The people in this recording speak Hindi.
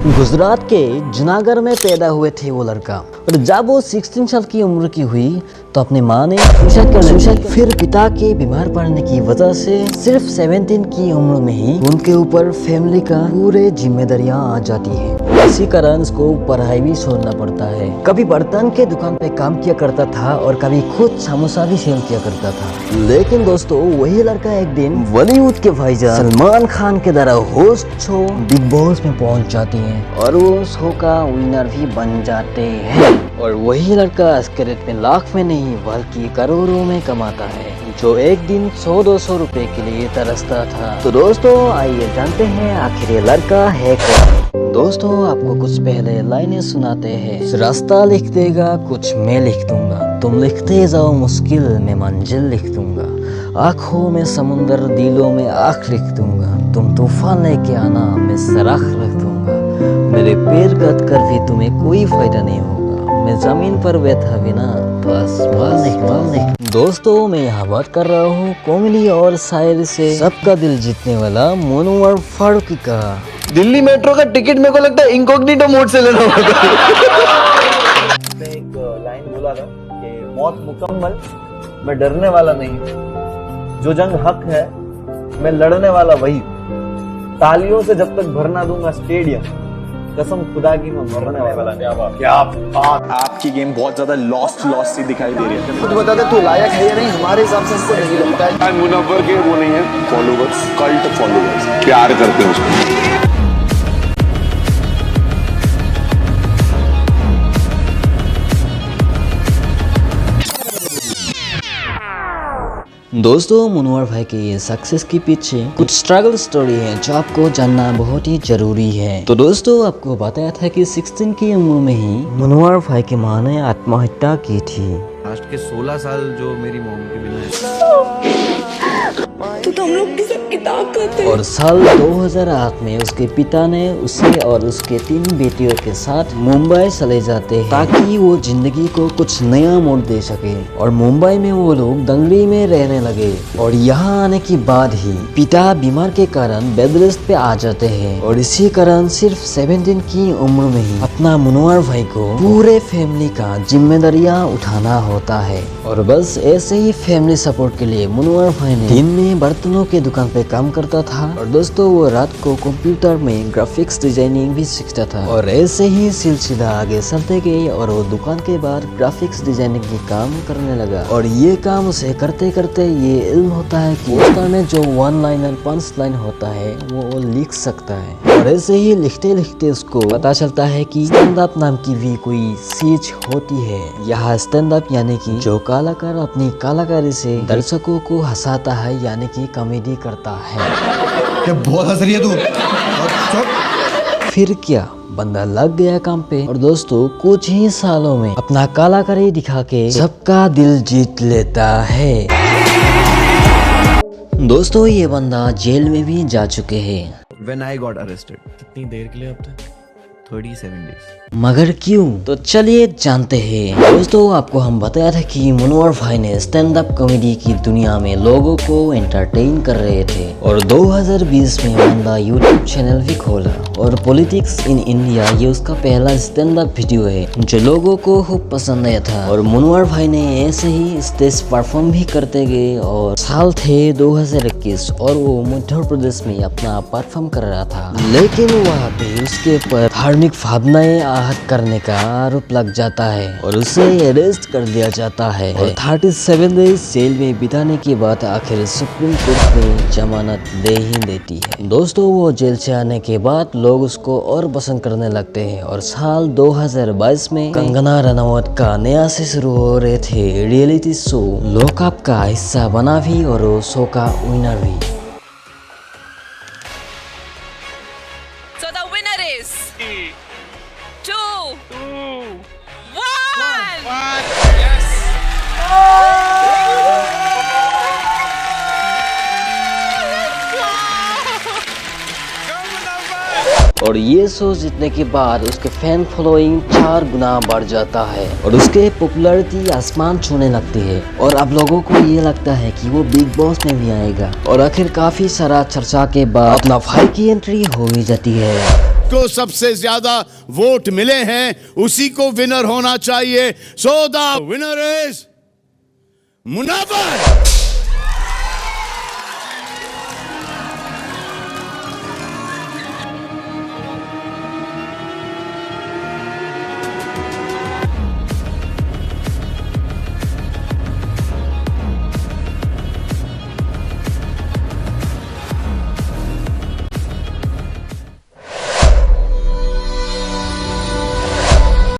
गुजरात के जूनागढ़ में पैदा हुए थे वो लड़का, और जब वो 16 साल की उम्र की हुई तो अपनी माँ ने सुसाइड फिर पिता के बीमार पड़ने की वजह से सिर्फ 17 की उम्र में ही उनके ऊपर फैमिली का पूरे जिम्मेदारियां आ जाती है। इसी कारण उसको पढ़ाई भी छोड़ना पड़ता है। कभी बर्तन के दुकान पे काम किया करता था और कभी खुद समोसा भी सेल किया करता था। लेकिन दोस्तों वही लड़का एक दिन बॉलीवुड के भाईजान सलमान खान के द्वारा होस्ट शो बिग बॉस में पहुंच जाती है और वो शो का विनर भी बन जाते हैं। और वही लड़का कैरेट में लाख में नहीं बल्कि करोड़ों में कमाता है, जो एक दिन 100-200 रुपए के लिए तरसता था। तो दोस्तों आइए जानते हैं आखिर ये लड़का है कौन। दोस्तों आपको कुछ पहले लाइनें सुनाते हैं। रास्ता लिख देगा कुछ मैं लिख दूंगा, तुम लिखते जाओ मुश्किल मैं मंजिल लिख दूंगा, आँखों में समुंदर दिलों में आँख लिख दूंगा, तुम तूफान लेके आना मैं सराख रख दूंगा, मेरे पैर गद कर भी तुम्हें कोई फायदा नहीं होगा, मैं जमीन पर बैठा बिना तो आसमान नहीं। दोस्तों मैं यहाँ बात कर रहा हूँ कॉमेडी और शायरी से सबका दिल जीतने वाला मुनव्वर फारूकी का। दिल्ली मेट्रो का टिकट मेरे को लगता है इनकॉग्निटो मोड से लेना होगा। मैं एक लाइन बोला था कि मौत मुकम्मल, मैं डरने वाला नहीं हूँ, जो जंग हक है मैं लड़ने वाला वही हूँ, तालियों से जब तक भरना दूंगा स्टेडियम, कसम खुदा की मैं मरने वाला नहीं। क्या बात, आपकी गेम बहुत ज्यादा लॉस्ट सी दिखाई दे रही है। कुछ बता दे तू लायक है या नहीं, हमारे हिसाब से इसको नहीं लगता है। मुनव्वर के वो नहीं है फॉलोवर्स, कल्ट फॉलोवर्स प्यार करते हैं उसको। दोस्तों मुनव्वर भाई के ये सक्सेस के पीछे कुछ स्ट्रगल स्टोरी है जो आपको जानना बहुत ही जरूरी है। तो दोस्तों आपको बताया था कि 16 की उम्र में ही मुनव्वर भाई की मां ने आत्महत्या की थी। लास्ट के 16 साल जो मेरी मॉम के बिना है। तो हम लोग की सबकी ताकत है। और साल 2008 में उसके पिता ने उसे और उसके 3 बेटियों के साथ मुंबई चले जाते हैं ताकि वो जिंदगी को कुछ नया मोड़ दे सके। और मुंबई में वो लोग दंगली में रहने लगे और यहाँ आने के बाद ही पिता बीमार के कारण बेड रेस्ट पे आ जाते हैं। और इसी कारण सिर्फ 17 की उम्र में ही अपना मुनव्वर भाई को पूरे फैमिली का जिम्मेदारियाँ उठाना होता है। और बस ऐसे ही फैमिली सपोर्ट के लिए मुनव्वर भाई ने दिन में बर्तनों के दुकान पे काम करता था और दोस्तों वो रात को कंप्यूटर में ग्राफिक्स डिजाइनिंग भी सीखता था। और ऐसे ही सिलसिला आगे चलते गए और वो दुकान के बाद ग्राफिक्स डिजाइनिंग की काम करने लगा। और ये काम उसे करते करते ये इल्म होता है कि पोस्टर में जो 1 लाइनर 5 लाइन होता है वो लिख सकता है। और ऐसे ही लिखते लिखते उसको पता चलता है कि स्टैंड अप नाम की भी कोई चीज होती है। यहाँ स्टैंड अप यानी कि जो कलाकार अपनी कलाकारी से दर्शकों को हंसाता है यानी कि कॉमेडी करता है। क्या बहुत हंस रही है तू? फिर क्या बंदा लग गया काम पे और दोस्तों कुछ ही सालों में अपना कलाकारी दिखा के सबका दिल जीत लेता है। दोस्तों ये बंदा जेल में भी जा चुके हैं। When I got arrested, कितनी देर के लिए अब तक? 37 days। मगर क्यों? तो चलिए जानते हैं। दोस्तों आपको हम बताया था कि मुनव्वर भाई ने स्टैंड अप कॉमेडी की दुनिया में लोगों को एंटरटेन कर रहे थे और 2020 में बंदा यूट्यूब चैनल भी खोला। और पॉलिटिक्स इन इंडिया ये उसका पहला स्टैंड अप वीडियो है जो लोगों को खूब पसंद आया था। और मुनव्वर भाई ने ऐसे ही स्टेज परफॉर्म भी करते गए और साल थे 2021 और वो मध्य प्रदेश में अपना परफॉर्म कर रहा था। लेकिन वहाँ पे उसके ऊपर धार्मिक भावनाएं आहत करने का आरोप लग जाता है और उसे अरेस्ट कर दिया जाता है। और 37 डेज जेल में बिताने के बाद आखिर सुप्रीम कोर्ट में जमानत दे ही देती है। दोस्तों वो जेल से आने के बाद लोग उसको और पसंद करने लगते हैं और साल 2022 में कंगना रनावत का नया से शुरू हो रहे थे रियलिटी शो लॉकअप का हिस्सा बना भी और वो शो का विनर भी। So the winner is 2, 1. और ये शो जीतने के बाद उसके फैन फॉलोइंग 4 गुना बढ़ जाता है और उसके पॉपुलैरिटी आसमान छूने लगती है। और अब लोगों को ये लगता है कि वो बिग बॉस में भी आएगा। और आखिर काफी सारा चर्चा के बाद अपना भाई की एंट्री हो ही जाती है। जिसको सबसे ज्यादा वोट मिले हैं उसी को विनर होना चाहिए। So the winner is Munawwar.